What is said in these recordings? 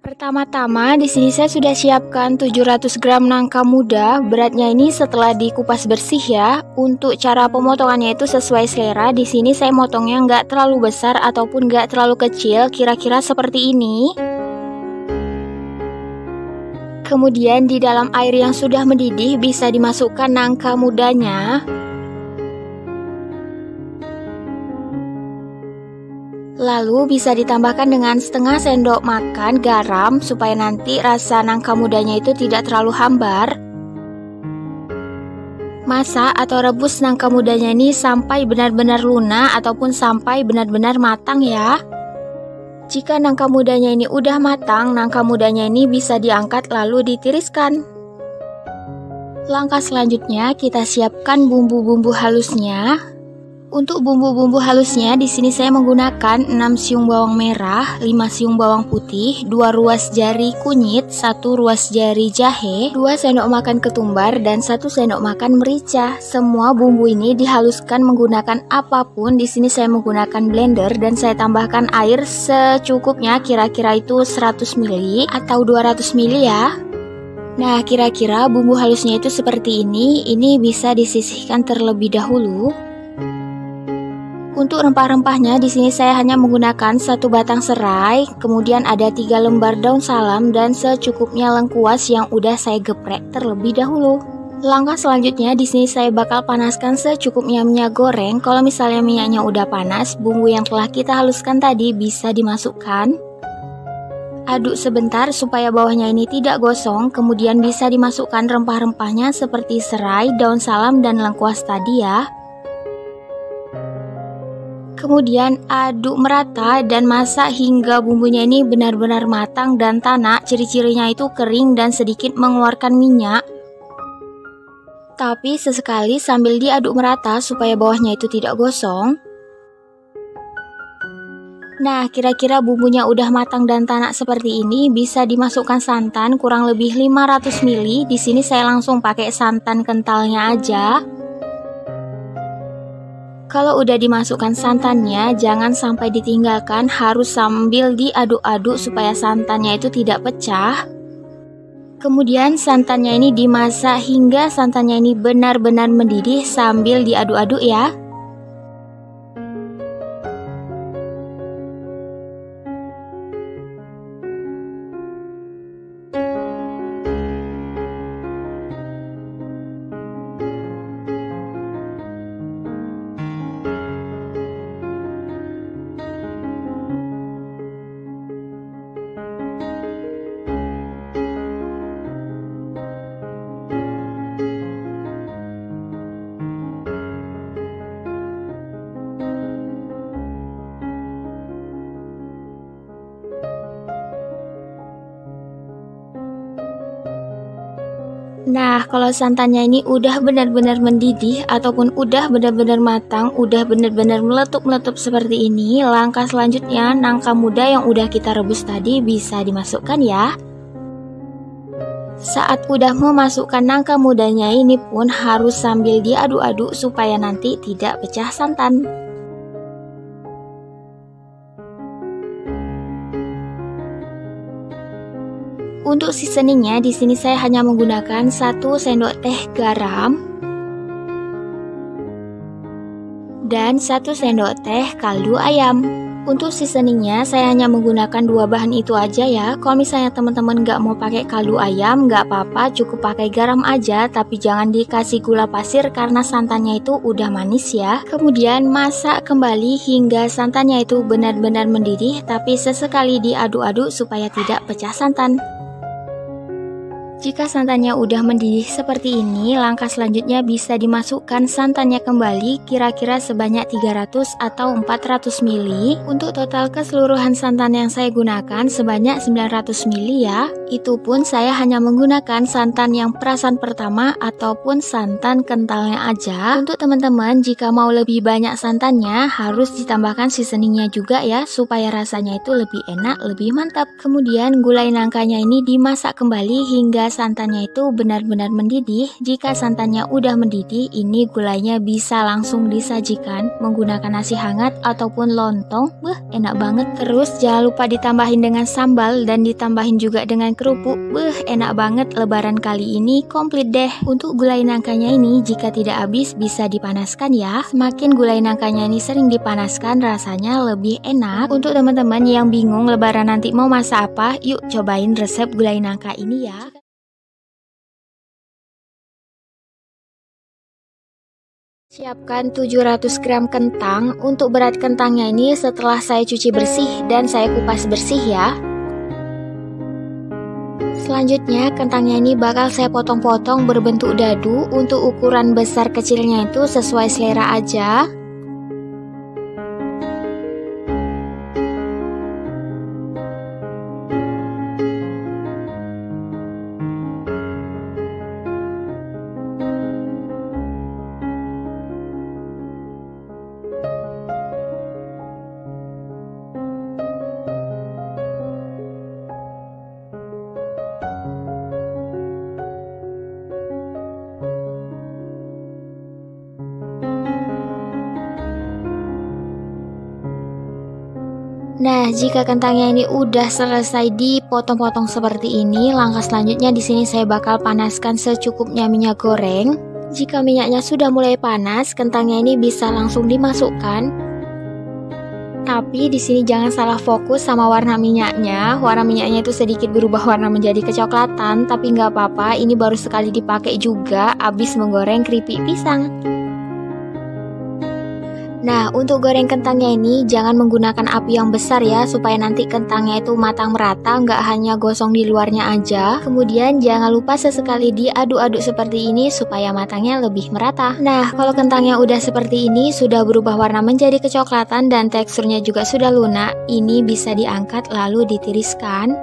Pertama-tama di sini saya sudah siapkan 700 gram nangka muda. Beratnya ini setelah dikupas bersih ya. Untuk cara pemotongannya itu sesuai selera. Di sini saya motongnya nggak terlalu besar ataupun nggak terlalu kecil, kira-kira seperti ini. Kemudian di dalam air yang sudah mendidih bisa dimasukkan nangka mudanya. Lalu bisa ditambahkan dengan setengah sendok makan garam supaya nanti rasa nangka mudanya itu tidak terlalu hambar. Masak atau rebus nangka mudanya ini sampai benar-benar lunak ataupun sampai benar-benar matang ya. Jika nangka mudanya ini udah matang, nangka mudanya ini bisa diangkat lalu ditiriskan. Langkah selanjutnya kita siapkan bumbu-bumbu halusnya. Untuk bumbu-bumbu halusnya di sini saya menggunakan 6 siung bawang merah, 5 siung bawang putih, 2 ruas jari kunyit, 1 ruas jari jahe, 2 sendok makan ketumbar dan 1 sendok makan merica. Semua bumbu ini dihaluskan menggunakan apapun. Di sini saya menggunakan blender dan saya tambahkan air secukupnya, kira-kira itu 100 ml atau 200 ml ya. Nah, kira-kira bumbu halusnya itu seperti ini. Ini bisa disisihkan terlebih dahulu. Untuk rempah-rempahnya di sini saya hanya menggunakan 1 batang serai, kemudian ada 3 lembar daun salam dan secukupnya lengkuas yang udah saya geprek terlebih dahulu. Langkah selanjutnya di sini saya bakal panaskan secukupnya minyak goreng. Kalau misalnya minyaknya udah panas, bumbu yang telah kita haluskan tadi bisa dimasukkan. Aduk sebentar supaya bawahnya ini tidak gosong, kemudian bisa dimasukkan rempah-rempahnya seperti serai, daun salam dan lengkuas tadi ya. Kemudian aduk merata dan masak hingga bumbunya ini benar-benar matang dan tanak. Ciri-cirinya itu kering dan sedikit mengeluarkan minyak. Tapi sesekali sambil diaduk merata supaya bawahnya itu tidak gosong. Nah, kira-kira bumbunya udah matang dan tanak seperti ini, bisa dimasukkan santan kurang lebih 500 ml. Di sini saya langsung pakai santan kentalnya aja. Kalau udah dimasukkan santannya, jangan sampai ditinggalkan, harus sambil diaduk-aduk supaya santannya itu tidak pecah. Kemudian santannya ini dimasak hingga santannya ini benar-benar mendidih sambil diaduk-aduk ya. Nah, kalau santannya ini udah benar-benar mendidih ataupun udah benar-benar matang, udah benar-benar meletup-meletup seperti ini, langkah selanjutnya nangka muda yang udah kita rebus tadi bisa dimasukkan ya. Saat udah memasukkan nangka mudanya ini pun harus sambil diaduk-aduk supaya nanti tidak pecah santan. Untuk seasoningnya di sini saya hanya menggunakan 1 sendok teh garam dan 1 sendok teh kaldu ayam. Untuk seasoningnya saya hanya menggunakan 2 bahan itu aja ya. Kalau misalnya teman-teman nggak mau pakai kaldu ayam, nggak apa-apa, cukup pakai garam aja, tapi jangan dikasih gula pasir karena santannya itu udah manis ya. Kemudian masak kembali hingga santannya itu benar-benar mendidih, tapi sesekali diaduk-aduk supaya tidak pecah santan. Jika santannya udah mendidih seperti ini, langkah selanjutnya bisa dimasukkan santannya kembali, kira-kira sebanyak 300 atau 400 ml. Untuk total keseluruhan santan yang saya gunakan sebanyak 900 ml ya. Itu pun saya hanya menggunakan santan yang perasan pertama ataupun santan kentalnya aja. Untuk teman-teman jika mau lebih banyak santannya, harus ditambahkan seasoningnya juga ya, supaya rasanya itu lebih enak, lebih mantap. Kemudian gulai nangkanya ini dimasak kembali hingga santannya itu benar-benar mendidih. Jika santannya udah mendidih, ini gulainya bisa langsung disajikan menggunakan nasi hangat ataupun lontong. Enak banget. Terus jangan lupa ditambahin dengan sambal dan ditambahin juga dengan kerupuk. Enak banget. Lebaran kali ini komplit deh. Untuk gulai nangkanya ini jika tidak habis bisa dipanaskan ya. Semakin gulai nangkanya ini sering dipanaskan, rasanya lebih enak. Untuk teman-teman yang bingung lebaran nanti mau masak apa, yuk cobain resep gulai nangka ini ya. Siapkan 700 gram kentang. Untuk berat kentangnya ini setelah saya cuci bersih dan saya kupas bersih ya. Selanjutnya kentangnya ini bakal saya potong-potong berbentuk dadu. Untuk ukuran besar kecilnya itu sesuai selera aja. Nah, jika kentangnya ini udah selesai dipotong-potong seperti ini, langkah selanjutnya di sini saya bakal panaskan secukupnya minyak goreng. Jika minyaknya sudah mulai panas, kentangnya ini bisa langsung dimasukkan. Tapi di sini jangan salah fokus sama warna minyaknya. Warna minyaknya itu sedikit berubah warna menjadi kecoklatan, tapi nggak apa-apa. Ini baru sekali dipakai juga, habis menggoreng keripik pisang. Nah, untuk goreng kentangnya ini jangan menggunakan api yang besar ya, supaya nanti kentangnya itu matang merata, nggak hanya gosong di luarnya aja. Kemudian jangan lupa sesekali diaduk-aduk seperti ini supaya matangnya lebih merata. Nah, kalau kentangnya udah seperti ini, sudah berubah warna menjadi kecoklatan dan teksturnya juga sudah lunak, ini bisa diangkat lalu ditiriskan.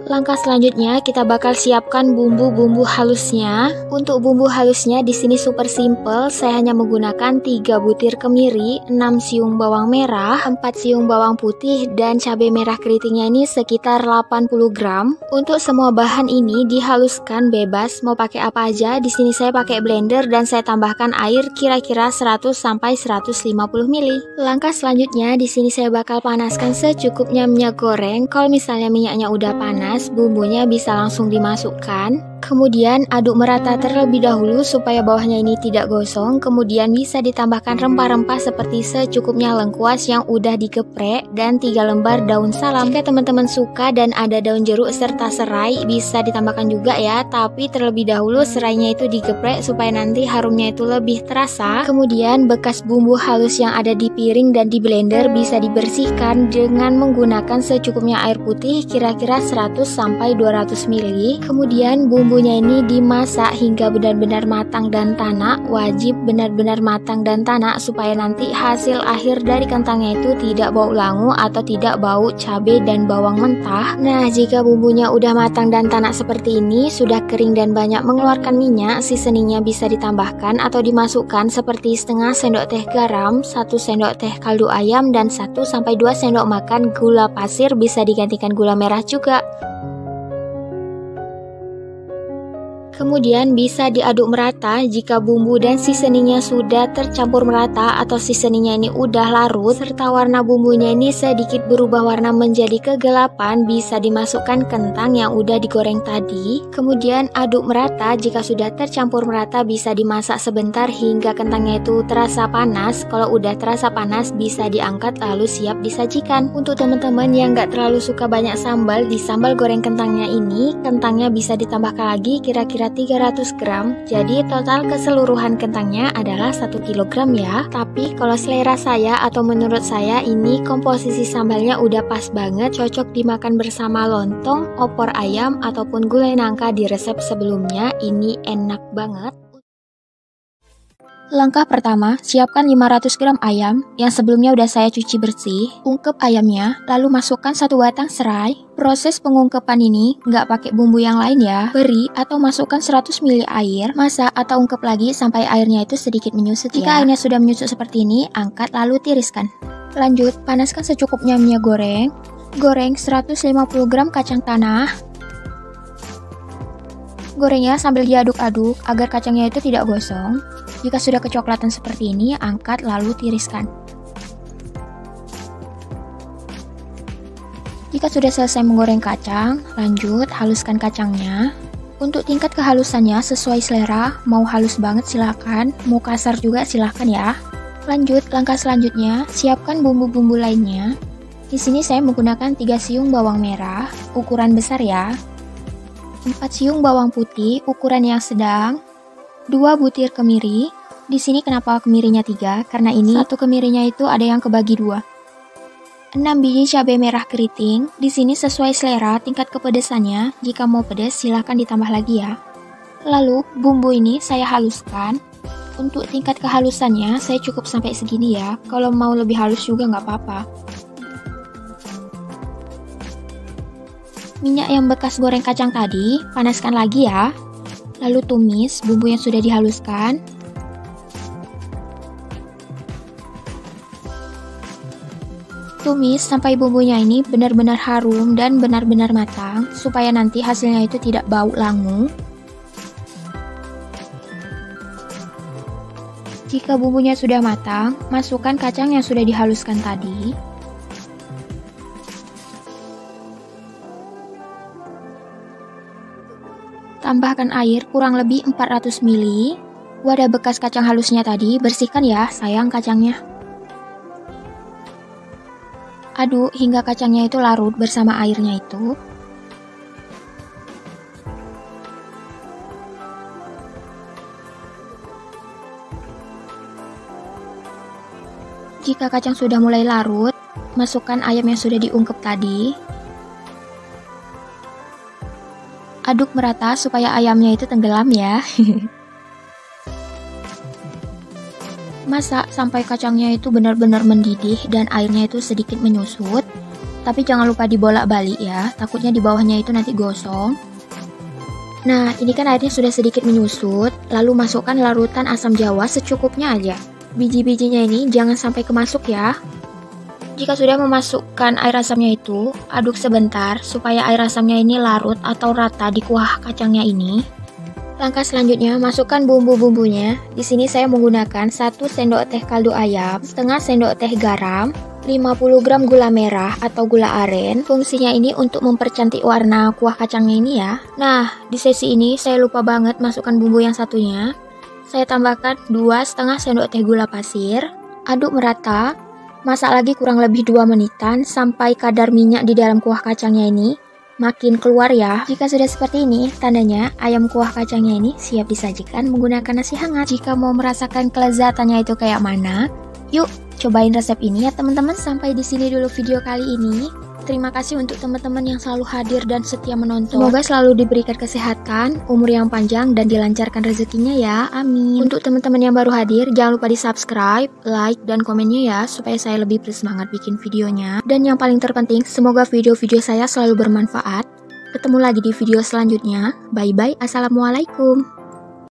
Langkah selanjutnya kita bakal siapkan bumbu-bumbu halusnya. Untuk bumbu halusnya di sini super simple. Saya hanya menggunakan 3 butir kemiri, 6 siung bawang merah, 4 siung bawang putih, dan cabai merah keritingnya ini sekitar 80 gram. Untuk semua bahan ini dihaluskan bebas mau pakai apa aja. Di sini saya pakai blender dan saya tambahkan air kira-kira 100 sampai 150 ml. Langkah selanjutnya di sini saya bakal panaskan secukupnya minyak goreng. Kalau misalnya minyaknya udah panas, bumbunya bisa langsung dimasukkan. Kemudian aduk merata terlebih dahulu supaya bawahnya ini tidak gosong. Kemudian bisa ditambahkan rempah-rempah seperti secukupnya lengkuas yang udah digeprek dan 3 lembar daun salam. Jika teman-teman suka dan ada daun jeruk serta serai bisa ditambahkan juga ya. Tapi terlebih dahulu serainya itu digeprek supaya nanti harumnya itu lebih terasa. Kemudian bekas bumbu halus yang ada di piring dan di blender bisa dibersihkan dengan menggunakan secukupnya air putih kira-kira 100 sampai 200 ml. Kemudian bumbunya ini dimasak hingga benar-benar matang dan tanak. Wajib benar-benar matang dan tanak supaya nanti hasil akhir dari kentangnya itu tidak bau langu atau tidak bau cabai dan bawang mentah. Nah, jika bumbunya udah matang dan tanak seperti ini, sudah kering dan banyak mengeluarkan minyak, seasoningnya bisa ditambahkan atau dimasukkan seperti setengah sendok teh garam, 1 sendok teh kaldu ayam, dan 1 sampai 2 sendok makan gula pasir, bisa digantikan gula merah juga. Kemudian bisa diaduk merata. Jika bumbu dan seasoningnya sudah tercampur merata atau seasoningnya ini udah larut serta warna bumbunya ini sedikit berubah warna menjadi kegelapan, bisa dimasukkan kentang yang udah digoreng tadi. Kemudian aduk merata. Jika sudah tercampur merata bisa dimasak sebentar hingga kentangnya itu terasa panas. Kalau udah terasa panas bisa diangkat lalu siap disajikan. Untuk teman-teman yang gak terlalu suka banyak sambal, di sambal goreng kentangnya ini kentangnya bisa ditambahkan lagi kira-kira 300 gram. Jadi total keseluruhan kentangnya adalah 1 kg ya. Tapi kalau selera saya atau menurut saya ini komposisi sambalnya udah pas banget, cocok dimakan bersama lontong, opor ayam ataupun gulai nangka di resep sebelumnya. Ini enak banget. Langkah pertama, siapkan 500 gram ayam yang sebelumnya udah saya cuci bersih. Ungkep ayamnya, lalu masukkan 1 batang serai. Proses pengungkepan ini nggak pakai bumbu yang lain ya. Beri atau masukkan 100 ml air, masak atau ungkep lagi sampai airnya itu sedikit menyusut ya. Jika airnya sudah menyusut seperti ini, angkat lalu tiriskan. Lanjut, panaskan secukupnya minyak goreng. Goreng 150 gram kacang tanah. Gorengnya sambil diaduk-aduk agar kacangnya itu tidak gosong. Jika sudah kecoklatan seperti ini, angkat lalu tiriskan. Jika sudah selesai menggoreng kacang, lanjut haluskan kacangnya. Untuk tingkat kehalusannya sesuai selera, mau halus banget silakan, mau kasar juga silakan ya. Lanjut, langkah selanjutnya, siapkan bumbu-bumbu lainnya. Di sini saya menggunakan 3 siung bawang merah, ukuran besar ya. 4 siung bawang putih, ukuran yang sedang. 2 butir kemiri. Di sini kenapa kemirinya 3? Karena ini satu kemirinya itu ada yang kebagi 2. 6 biji cabai merah keriting. Di sini sesuai selera tingkat kepedesannya. Jika mau pedas silahkan ditambah lagi ya. Lalu bumbu ini saya haluskan. Untuk tingkat kehalusannya saya cukup sampai segini ya. Kalau mau lebih halus juga nggak apa-apa. Minyak yang bekas goreng kacang tadi, panaskan lagi ya. Lalu tumis bumbu yang sudah dihaluskan. Tumis sampai bumbunya ini benar-benar harum dan benar-benar matang, supaya nanti hasilnya itu tidak bau langu. Jika bumbunya sudah matang, masukkan kacang yang sudah dihaluskan tadi. Tambahkan air kurang lebih 400 ml. Wadah bekas kacang halusnya tadi bersihkan ya, sayang kacangnya. Aduk hingga kacangnya itu larut bersama airnya itu. Jika kacang sudah mulai larut, masukkan ayam yang sudah diungkep tadi. Aduk merata supaya ayamnya itu tenggelam ya. Masak sampai kacangnya itu benar-benar mendidih dan airnya itu sedikit menyusut. Tapi jangan lupa dibolak-balik ya, takutnya di bawahnya itu nanti gosong. Nah, ini kan airnya sudah sedikit menyusut, lalu masukkan larutan asam jawa secukupnya aja. Biji-bijinya ini jangan sampai kemasuk ya. Jika sudah memasukkan air asamnya itu, aduk sebentar supaya air asamnya ini larut atau rata di kuah kacangnya ini. Langkah selanjutnya, masukkan bumbu-bumbunya. Di sini saya menggunakan 1 sendok teh kaldu ayam, setengah sendok teh garam, 50 gram gula merah atau gula aren. Fungsinya ini untuk mempercantik warna kuah kacangnya ini ya. Nah, di sesi ini saya lupa banget masukkan bumbu yang satunya. Saya tambahkan 2,5 sendok teh gula pasir. Aduk merata. Masak lagi kurang lebih 2 menitan sampai kadar minyak di dalam kuah kacangnya ini makin keluar ya. Jika sudah seperti ini, tandanya ayam kuah kacangnya ini siap disajikan menggunakan nasi hangat. Jika mau merasakan kelezatannya itu kayak mana, yuk cobain resep ini ya teman-teman. Sampai di sini dulu video kali ini. Terima kasih untuk teman-teman yang selalu hadir dan setia menonton. Semoga selalu diberikan kesehatan, umur yang panjang, dan dilancarkan rezekinya ya. Amin. Untuk teman-teman yang baru hadir, jangan lupa di subscribe, like, dan komennya ya, supaya saya lebih bersemangat bikin videonya. Dan yang paling terpenting, semoga video-video saya selalu bermanfaat. Ketemu lagi di video selanjutnya. Bye-bye. Assalamualaikum.